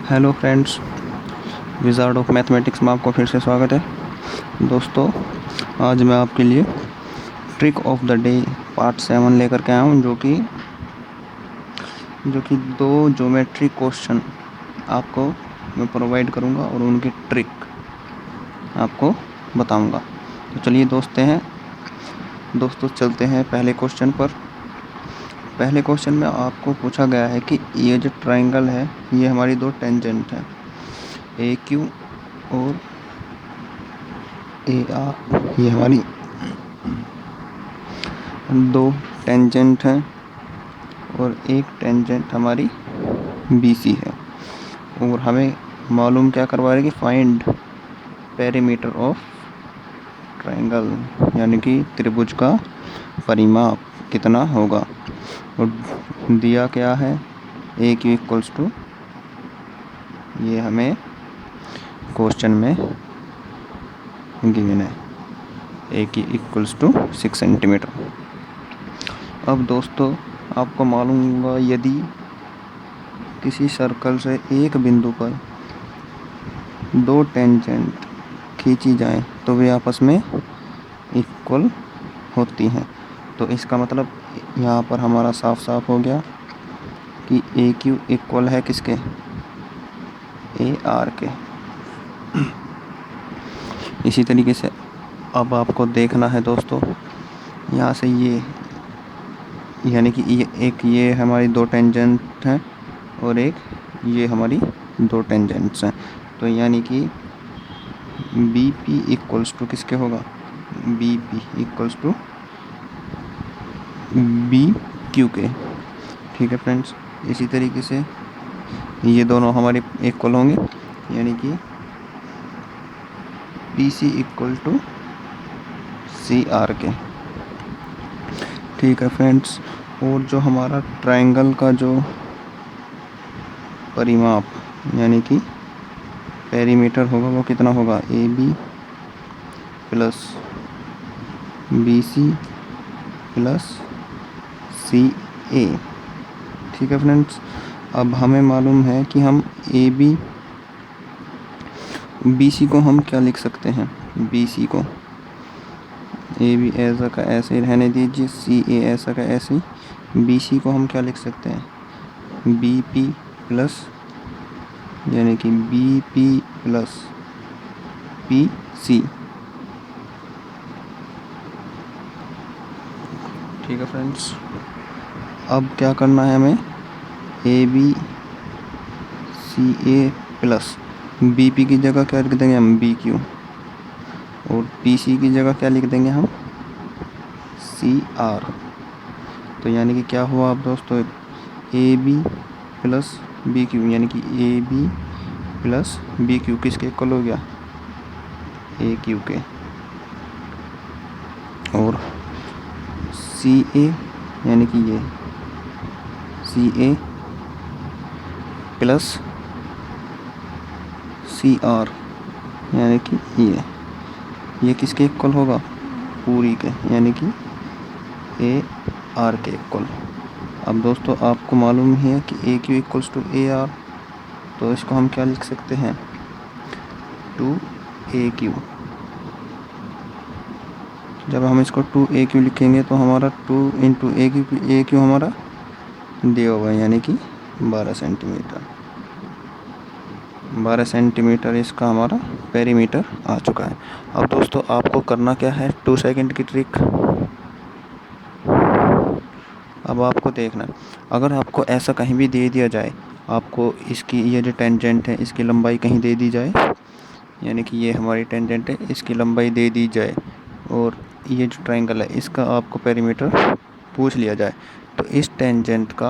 Hello friends, wizard of mathematics में आपको फिर से स्वागत है। दोस्तों, आज मैं आपके लिए trick of the day part 7 लेकर के आया हूँ, जो कि दो ज्योमेट्री क्वेश्चन आपको मैं प्रोवाइड करूँगा और उनकी ट्रिक आपको बताऊँगा। तो चलिए दोस्तों चलते हैं पहले क्वेश्चन पर। पहले क्वेश्चन में आपको पूछा गया है कि ये जो ट्राइंगल है, ये हमारी दो टेंजेंट है, ए क्यू और ए आर। ये हमारी दो टेंजेंट हैं और एक टेंजेंट हमारी बी सी है। और हमें मालूम क्या करवा रहे कि फाइंड पेरीमीटर ऑफ ट्राइंगल, यानी कि त्रिभुज का परिमाप कितना होगा। और दिया क्या है, ए क्यू इक्वल्स टू, ये हमें क्वेश्चन में गिवन है, ए क्यू इक्वल्स टू 6 सेंटीमीटर। अब दोस्तों आपको मालूम होगा, यदि किसी सर्कल से एक बिंदु पर दो टेंजेंट खींची जाएं तो वे आपस में इक्वल होती हैं। तो इसका मतलब यहाँ पर हमारा साफ साफ हो गया कि ए क्यू इक्वल है किसके, ए आर के। इसी तरीके से अब आपको देखना है दोस्तों, यहाँ से ये, यानी कि ये हमारी दो टेंजेंट हैं और एक ये हमारी दो टेंजेंट्स हैं। तो यानी कि बी पी इक्वल्स टू किसके होगा, B P equals to B Q के। ठीक है फ्रेंड्स, इसी तरीके से ये दोनों हमारे इक्वल होंगे, यानी कि B C equal to C R के। ठीक है फ्रेंड्स, और जो हमारा ट्रायंगल का जो परिमाप यानी कि पेरीमीटर होगा वो कितना होगा, A B plus B C plus C A. ठीक है फ्रेंड्स, अब हमें मालूम है कि हम ए बी सी को हम क्या लिख सकते हैं, बी सी को ए बी ऐसा का ऐसे ही रहने दीजिए, सी ए ऐसा का ऐसे ही। बी सी को हम क्या लिख सकते हैं, बी पी प्लस, यानी कि B P plus P C. ठीक है फ्रेंड्स, अब क्या करना है हमें, A B C A plus B P की जगह क्या लिख देंगे हम, बी क्यू, और पी सी की जगह क्या लिख देंगे हम, सी आर। तो यानी कि क्या हुआ अब दोस्तों, A B plus B Q, यानी कि A B plus B Q किसके इक्वल हो गया, ए क्यू के। और सी ए, यानी कि ये सी ए प्लस सी आर, यानी कि ये किसके इक्वल होगा, पूरी के, यानी कि ए आर के इक्वल। अब दोस्तों आपको मालूम ही है कि A Q equals to A R, तो इसको हम क्या लिख सकते हैं, टू ए क्यू। जब हम इसको टू ए क्यू लिखेंगे तो हमारा 2 इंटू ए क्यू हमारा दिया होगा, यानी कि 12 सेंटीमीटर। 12 सेंटीमीटर इसका हमारा पेरीमीटर आ चुका है। अब दोस्तों आपको करना क्या है, 2 सेकंड की ट्रिक। अब आपको देखना है, अगर आपको ऐसा कहीं भी दे दिया जाए, आपको इसकी ये जो टेंजेंट है इसकी लंबाई कहीं दे दी जाए, यानी कि ये हमारी टेंजेंट है, इसकी लंबाई दे दी जाए, और ये जो ट्रायंगल है इसका आपको पेरीमीटर पूछ लिया जाए, तो इस टेंजेंट का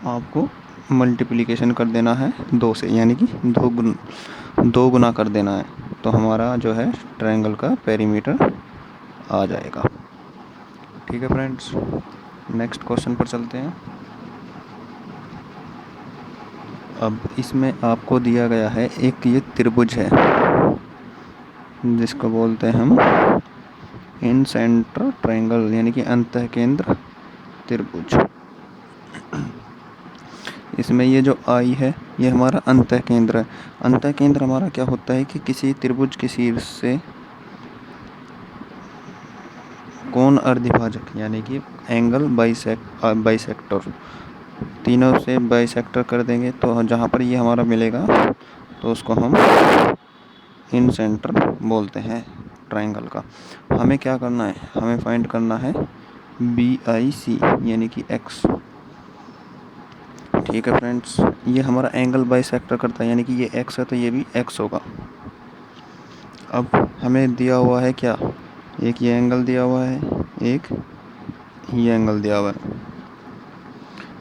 आपको मल्टीप्लिकेशन कर देना है 2 से, यानी कि 2 गुना कर देना है, तो हमारा जो है ट्रायंगल का पेरीमीटर आ जाएगा। ठीक है फ्रेंड्स, नेक्स्ट क्वेश्चन पर चलते हैं। अब इसमें आपको दिया गया है एक ये त्रिभुज है जिसको बोलते हैं हम इन सेंटर ट्रायंगल, यानी कि अंतःकेंद्र त्रिभुज। इसमें ये जो आई है ये हमारा अंतः केंद्र है। अंतः केंद्र हमारा क्या होता है कि किसी त्रिभुज के शीर्ष से कोण अर्धभाजक यानी कि एंगल बाइसेक्टर, तीनों से बाइसेक्टर कर देंगे तो जहाँ पर ये हमारा मिलेगा तो उसको हम इन सेंटर बोलते हैं ट्रायंगल का। हमें क्या करना है, हमें फाइंड करना है BIC यानी कि x। ठीक है फ्रेंड्स, ये हमारा एंगल बाइसेक्टर करता है यानी कि ये x है तो ये भी x होगा। अब हमें दिया हुआ है क्या, एक ये एंगल दिया हुआ है, एक ये एंगल दिया हुआ है।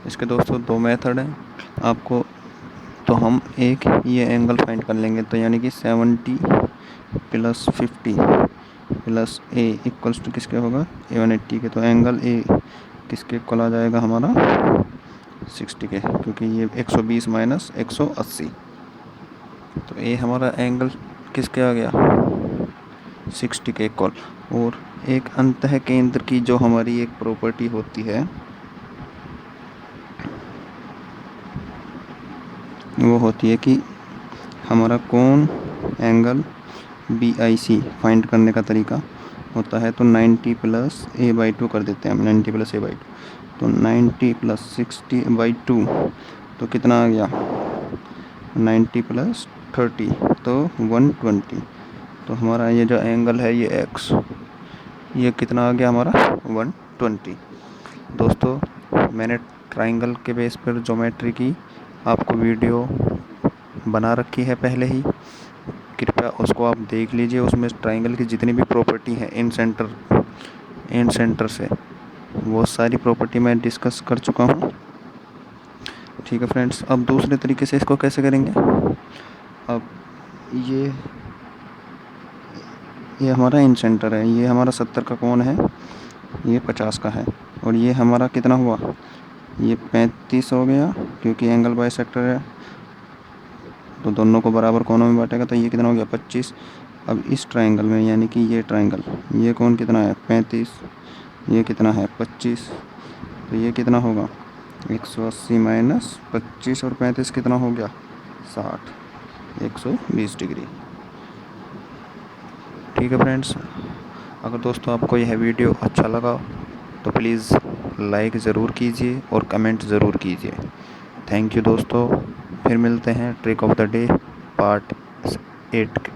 इसके दोस्तों दो मेथड हैं आपको, तो हम एक ये एंगल फाइंड कर लेंगे तो यानी कि 70 + 50 + a इक्वल्स टू किसके होगा 180 के। तो एंगल ए किसके इक्वल आ जाएगा हमारा 60 के, क्योंकि ये 120 - 180। तो ए हमारा एंगल किसके आ गया 60 के इक्वल। और एक अंतः केंद्र की जो हमारी एक प्रॉपर्टी होती है वो होती है कि हमारा कोण एंगल BIC फाइंड करने का तरीका होता है तो 90 + a/2 कर देते हैं हम, 90 + a/2। तो 90 + 60/2 तो कितना आ गया 90 + 30 तो 120। तो हमारा ये जो एंगल है ये x, ये कितना आ गया हमारा 120। दोस्तों मैंने ट्रायंगल के बेस पर ज्योमेट्री की आपको वीडियो बना रखी है पहले ही, कृपया उसको आप देख लीजिए। उसमें ट्रायंगल की जितनी भी प्रॉपर्टी है इन सेंटर से वो सारी प्रॉपर्टी मैं डिस्कस कर चुका हूँ। ठीक है फ्रेंड्स, अब दूसरे तरीके से इसको कैसे करेंगे। अब ये हमारा इन सेंटर है, ये हमारा 70 का कोण है, ये 50 का है, और ये हमारा कितना हुआ ये 35 हो गया क्योंकि एंगल बाइसेक्टर है तो दोनों को बराबर कोनों में बांटेगा। तो ये कितना हो गया 25। अब इस ट्रायंगल में यानी कि ये ट्रायंगल, ये कोण कितना है 35, ये कितना है 25, तो ये कितना होगा 180 - 25 और 35 कितना हो गया 60, 120 डिग्री। ठीक है फ्रेंड्स, अगर दोस्तों आपको यह वीडियो अच्छा लगा तो प्लीज़ लाइक ज़रूर कीजिए और कमेंट ज़रूर कीजिए। थैंक यू दोस्तों, फिर मिलते हैं trick of the day part 8 के